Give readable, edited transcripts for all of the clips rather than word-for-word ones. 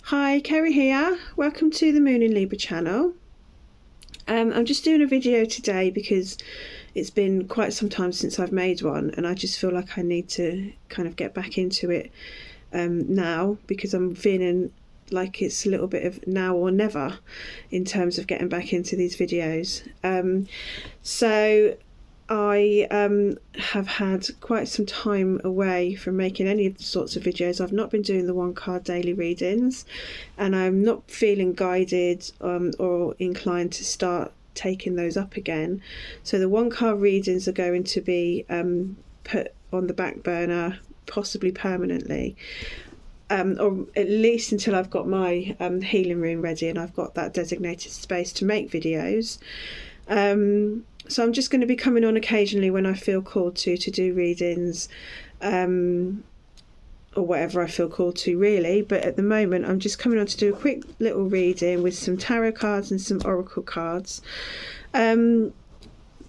Hi, Kerry here. Welcome to the Moon in Libra channel. I'm just doing a video today because it's been quite some time since I've made one, and I just feel like I need to kind of get back into it now, because I'm feeling like it's a little bit of now or never in terms of getting back into these videos. So I have had quite some time away from making any of the sorts of videos. I've not been doing the one card daily readings, and I'm not feeling guided or inclined to start taking those up again. So the one card readings are going to be put on the back burner, possibly permanently, or at least until I've got my healing room ready and I've got that designated space to make videos. So I'm just going to be coming on occasionally when I feel called to do readings, or whatever I feel called to, really. But at the moment, I'm just coming on to do a quick little reading with some tarot cards and some oracle cards,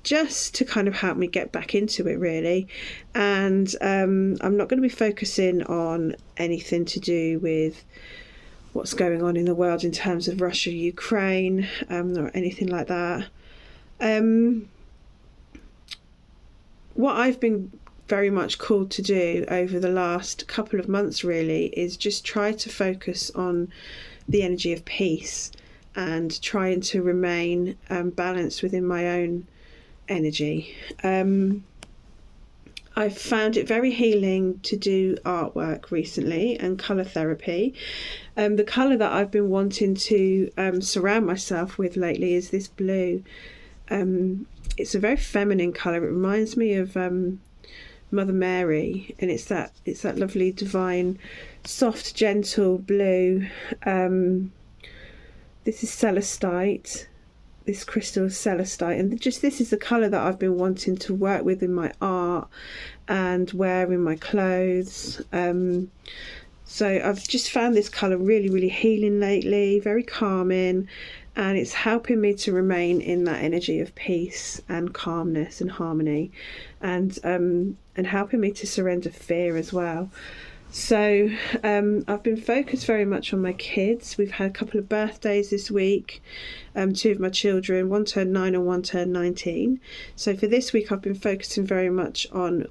just to kind of help me get back into it, really. And I'm not going to be focusing on anything to do with what's going on in the world in terms of Russia, Ukraine, or anything like that. What I've been very much called to do over the last couple of months, really, is just try to focus on the energy of peace and trying to remain balanced within my own energy. I've found it very healing to do artwork recently and colour therapy. The colour that I've been wanting to surround myself with lately is this blue. It's a very feminine colour. It reminds me of Mother Mary, and it's that lovely, divine, soft, gentle blue. This is celestite. This crystal is celestite, and just this is the colour that I've been wanting to work with in my art and wear in my clothes. So I've just found this colour really, really healing lately, very calming, and it's helping me to remain in that energy of peace and calmness and harmony, and helping me to surrender fear as well. So I've been focused very much on my kids. We've had a couple of birthdays this week. Two of my children, one turned 9 and one turned 19. So for this week I've been focusing very much on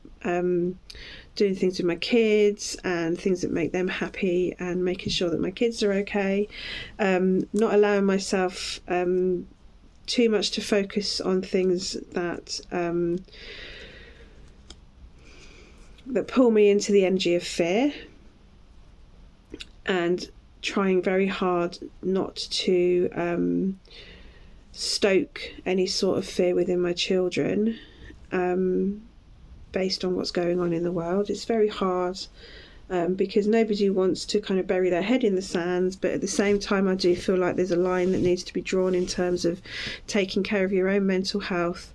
doing things with my kids and things that make them happy, and making sure that my kids are okay. Not allowing myself too much to focus on things that pull me into the energy of fear, and trying very hard not to stoke any sort of fear within my children based on what's going on in the world. It's very hard because nobody wants to kind of bury their head in the sand, but at the same time I do feel like there's a line that needs to be drawn in terms of taking care of your own mental health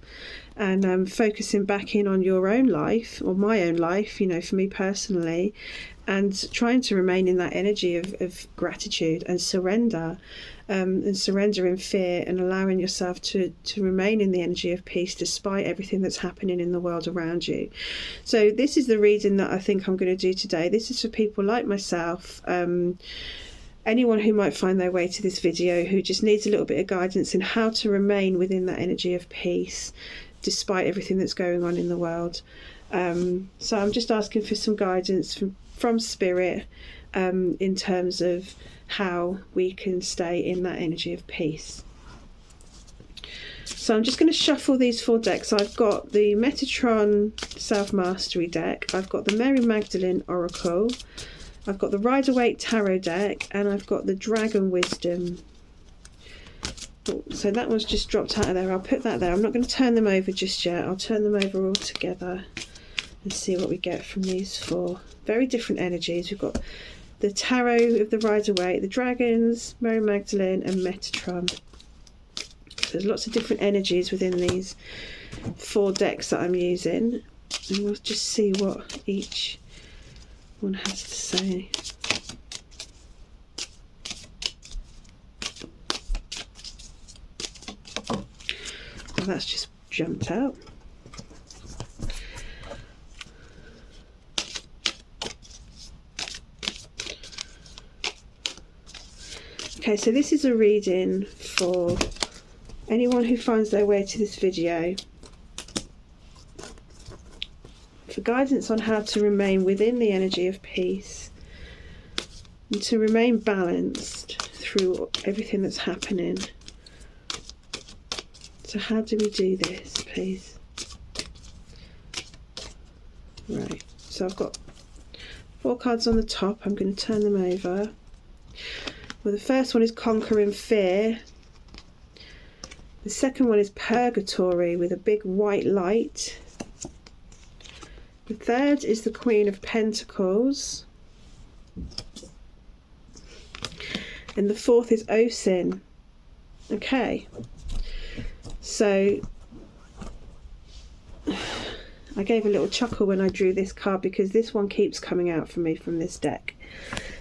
and focusing back in on your own life, or my own life, you know, for me personally, and trying to remain in that energy of gratitude and surrender, and surrendering fear, and allowing yourself to remain in the energy of peace despite everything that's happening in the world around you. So this is the reading that I think I'm going to do today. This is for people like myself, anyone who might find their way to this video who just needs a little bit of guidance in how to remain within that energy of peace despite everything that's going on in the world. So I'm just asking for some guidance from Spirit in terms of how we can stay in that energy of peace. So I'm just going to shuffle these 4 decks. I've got the Metatron Self-Mastery deck, I've got the Mary Magdalene Oracle, I've got the Waite Tarot deck, and I've got the Dragon Wisdom. So that one's just dropped out of there. I'll put that there. I'm not going to turn them over just yet. I'll turn them over all together and see what we get from these 4. Very different energies. We've got the Tarot of the Rider-Waite, the Dragons, Mary Magdalene, and Metatron. So there's lots of different energies within these 4 decks that I'm using. And we'll just see what each one has to say. Well, that's just jumped out. Okay, so this is a reading for anyone who finds their way to this video, for guidance on how to remain within the energy of peace and to remain balanced through everything that's happening. So how do we do this, please? Right, so I've got 4 cards on the top. I'm going to turn them over. Well, the first one is Conquering Fear. The second one is Purgatory with a big white light. The third is the Queen of Pentacles. And the fourth is Osin. Okay. So I gave a little chuckle when I drew this card because this one keeps coming out for me from this deck.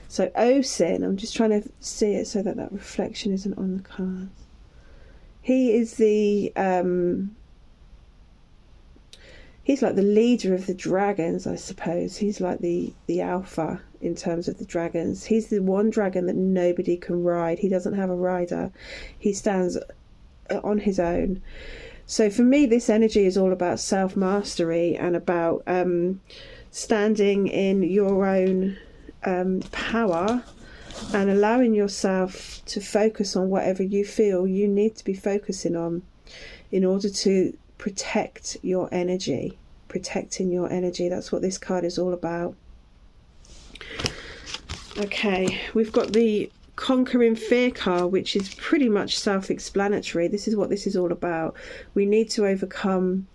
So Osin, I'm just trying to see it so that that reflection isn't on the cards. He is the he's like the leader of the dragons, I suppose. He's like the alpha in terms of the dragons. He's the one dragon that nobody can ride. He doesn't have a rider. He stands on his own. So for me, this energy is all about self-mastery and about standing in your own power and allowing yourself to focus on whatever you feel you need to be focusing on in order to protect your energy. Protecting your energy, that's what this card is all about. Okay, we've got the Conquering Fear card, which is pretty much self-explanatory. This is what this is all about. We need to overcome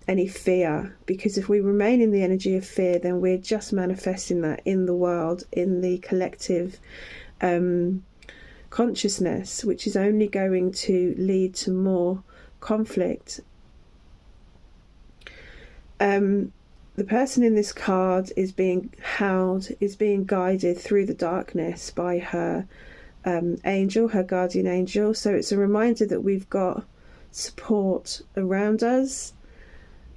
any fear, because if we remain in the energy of fear, then we're just manifesting that in the world, in the collective consciousness, which is only going to lead to more conflict. The person in this card is being held, is being guided through the darkness by her angel, her guardian angel. So it's a reminder that we've got support around us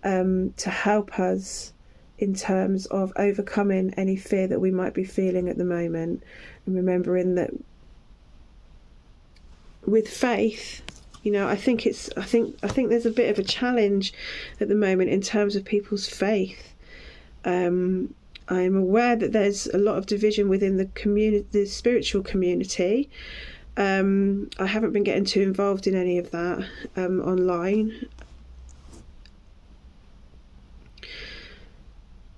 to help us in terms of overcoming any fear that we might be feeling at the moment, and remembering that with faith, you know, I think there's a bit of a challenge at the moment in terms of people's faith. I'm aware that there's a lot of division within the community, the spiritual community. I haven't been getting too involved in any of that online.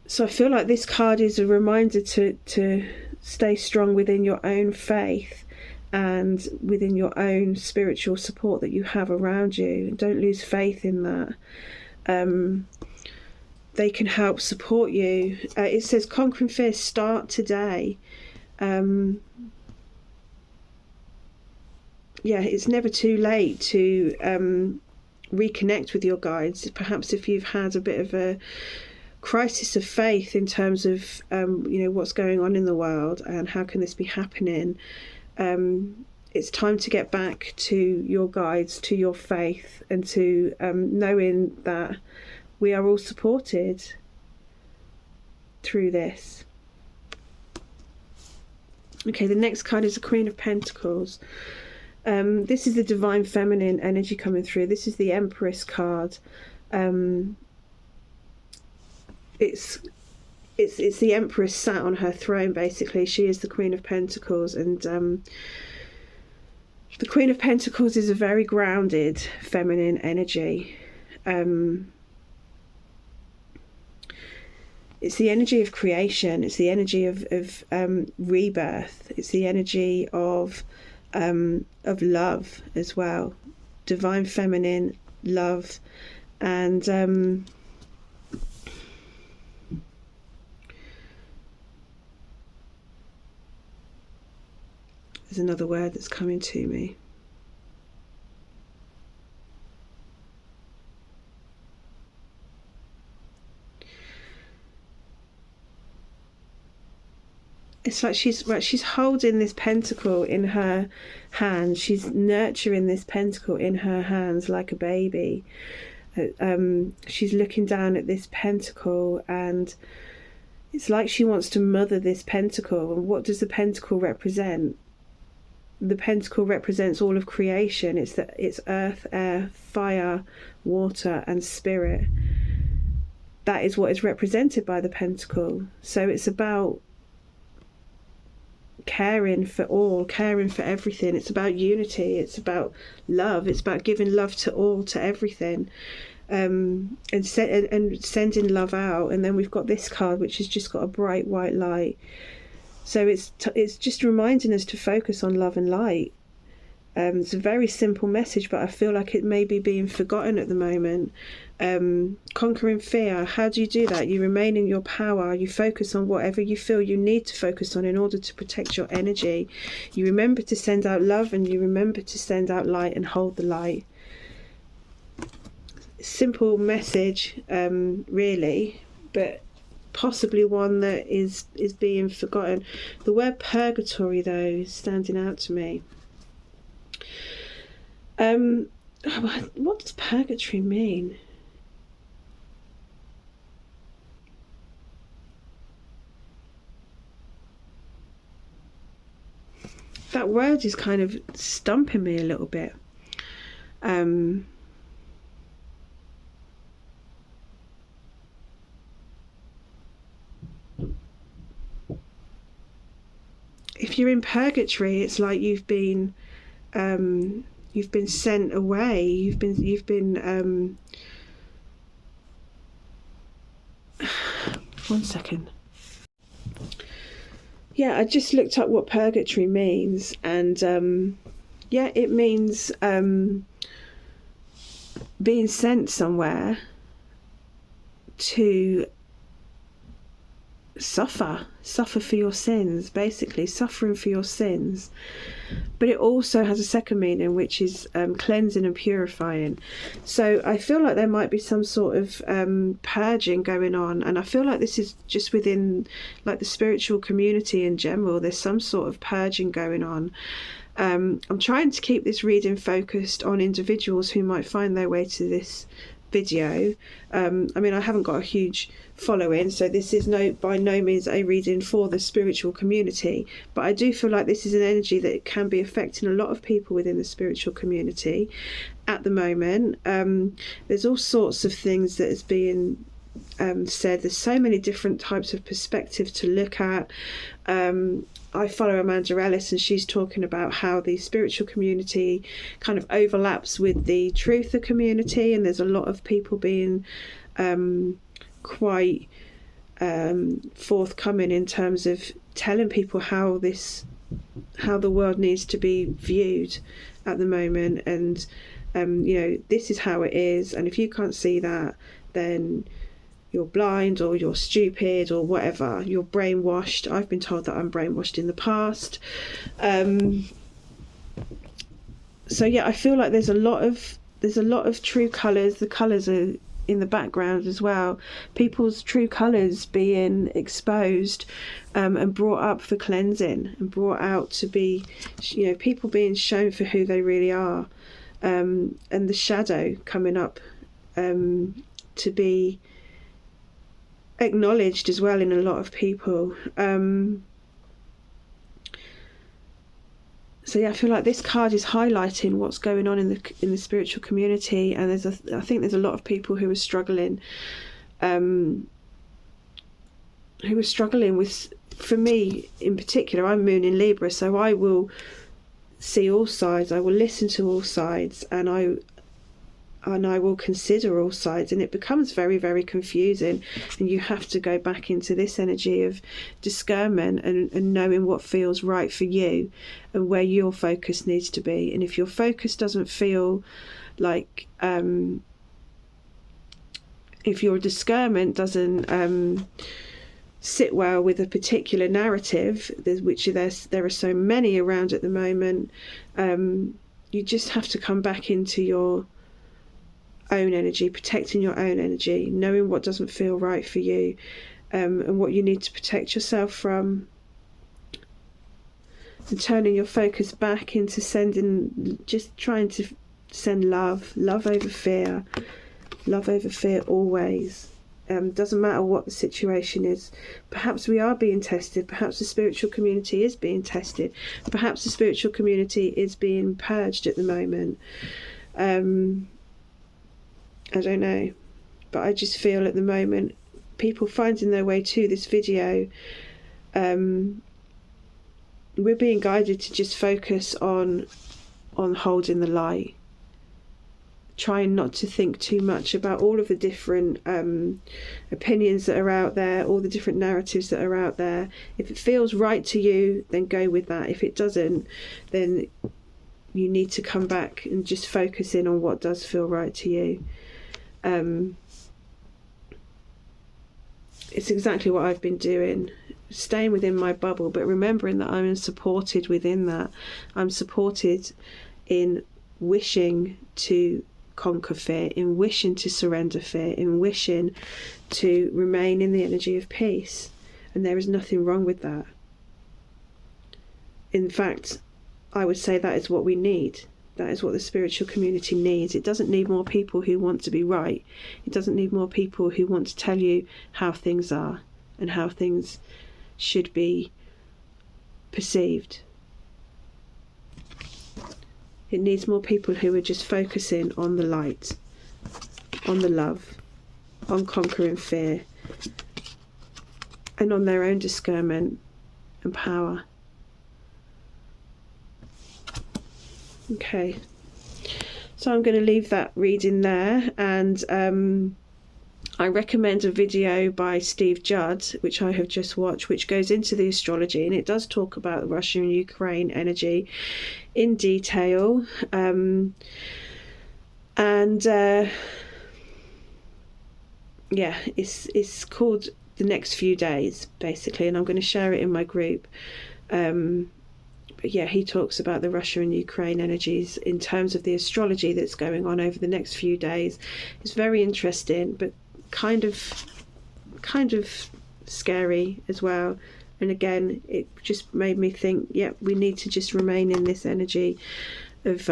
So I feel like this card is a reminder to stay strong within your own faith and within your own spiritual support that you have around you. Don't lose faith in that. They can help support you. It says Conquering Fear, start today. Yeah, it's never too late to reconnect with your guides. Perhaps if you've had a bit of a crisis of faith in terms of you know, what's going on in the world and how can this be happening, it's time to get back to your guides, to your faith, and to knowing that we are all supported through this. Okay, the next card is the Queen of Pentacles. This is the divine feminine energy coming through. This is the Empress card. It's the Empress sat on her throne, basically. She is the Queen of Pentacles, and the Queen of Pentacles is a very grounded feminine energy. It's the energy of creation. It's the energy of rebirth. It's the energy of love as well. Divine feminine love, and there's another word that's coming to me. It's like she's holding this pentacle in her hand. She's nurturing this pentacle in her hands like a baby. She's looking down at this pentacle, and it's like she wants to mother this pentacle. And what does the pentacle represent? the pentacle represents all of creation. It's earth, air, fire, water and spirit. That is what is represented by the pentacle. So it's about caring for all, caring for everything. It's about unity, it's about love, it's about giving love to all, to everything, and sending love out. And then we've got this card, which has just got a bright white light. So it's just reminding us to focus on love and light. It's a very simple message, but I feel like it may be being forgotten at the moment. Conquering fear. How do you do that? You remain in your power. You focus on whatever you feel you need to focus on in order to protect your energy. You remember to send out love, and you remember to send out light and hold the light. Simple message, really, but possibly one that is being forgotten. The word purgatory, though, is standing out to me. What does purgatory mean? That word is kind of stumping me a little bit. If you're in purgatory, it's like you've been sent away. You've been. One second. Yeah, I just looked up what purgatory means, and yeah, it means being sent somewhere to suffer for your sins, basically suffering for your sins. But it also has a second meaning, which is cleansing and purifying. So I feel like there might be some sort of purging going on, and I feel like this is just within like the spiritual community in general. There's some sort of purging going on. I'm trying to keep this reading focused on individuals who might find their way to this video. I mean, I haven't got a huge following, so this is by no means a reading for the spiritual community, but I do feel like this is an energy that can be affecting a lot of people within the spiritual community at the moment. There's all sorts of things that is being said. There's so many different types of perspective to look at. I follow Amanda Ellis, and she's talking about how the spiritual community kind of overlaps with the truther community, and there's a lot of people being quite forthcoming in terms of telling people how the world needs to be viewed at the moment. And this is how it is, and if you can't see that, then you're blind or you're stupid or whatever. You're brainwashed. I've been told that I'm brainwashed in the past. So yeah, I feel like there's a lot of true colours. The colours are in the background as well. People's true colours being exposed and brought up for cleansing, and brought out to be, people being shown for who they really are, and the shadow coming up to be acknowledged as well in a lot of people. So yeah, I feel like this card is highlighting what's going on in the spiritual community, and I think there's a lot of people who are struggling with, for me in particular, I'm Moon in Libra, so I will see all sides, I will listen to all sides, and I will consider all sides, and it becomes very, very confusing, and you have to go back into this energy of discernment and knowing what feels right for you and where your focus needs to be. And if your focus doesn't feel like, if your discernment doesn't sit well with a particular narrative, which there are so many around at the moment, you just have to come back into your own energy, protecting your own energy, knowing what doesn't feel right for you, and what you need to protect yourself from, and turning your focus back into just trying to send love over fear always. Doesn't matter what the situation is. Perhaps we are being tested. Perhaps the spiritual community is being tested. Perhaps the spiritual community is being purged at the moment. I don't know. But I just feel at the moment, people finding their way to this video, we're being guided to just focus on holding the light. Trying not to think too much about all of the different opinions that are out there, all the different narratives that are out there. If it feels right to you, then go with that. If it doesn't, then you need to come back and just focus in on what does feel right to you. It's exactly what I've been doing, staying within my bubble, but remembering that I'm supported within that. I'm supported in wishing to conquer fear, in wishing to surrender fear, in wishing to remain in the energy of peace. And there is nothing wrong with that. In fact, I would say that is what we need. That is what the spiritual community needs. It doesn't need more people who want to be right. It doesn't need more people who want to tell you how things are and how things should be perceived. It needs more people who are just focusing on the light, on the love, on conquering fear, and on their own discernment and power. Okay, so I'm going to leave that reading there, and I recommend a video by Steve Judd, which I have just watched, which goes into the astrology, and it does talk about Russia and Ukraine energy in detail. Yeah, it's called The Next Few Days, basically, and I'm going to share it in my group. But yeah, he talks about the Russia and Ukraine energies in terms of the astrology that's going on over the next few days. It's very interesting, but kind of scary as well. And again, it just made me think, yeah, we need to just remain in this energy of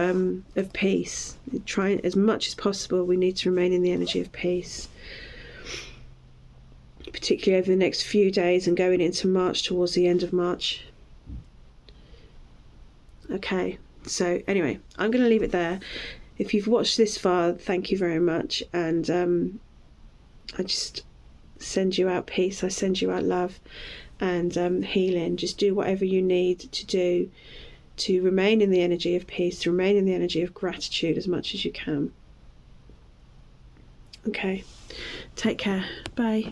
peace. Try as much as possible. We need to remain in the energy of peace, particularly over the next few days and going into March, towards the end of March. Okay, so anyway, I'm going to leave it there. If you've watched this far, thank you very much, and I just send you out peace, I send you out love and healing. Just do whatever you need to do to remain in the energy of peace, to remain in the energy of gratitude as much as you can. Okay, take care, bye.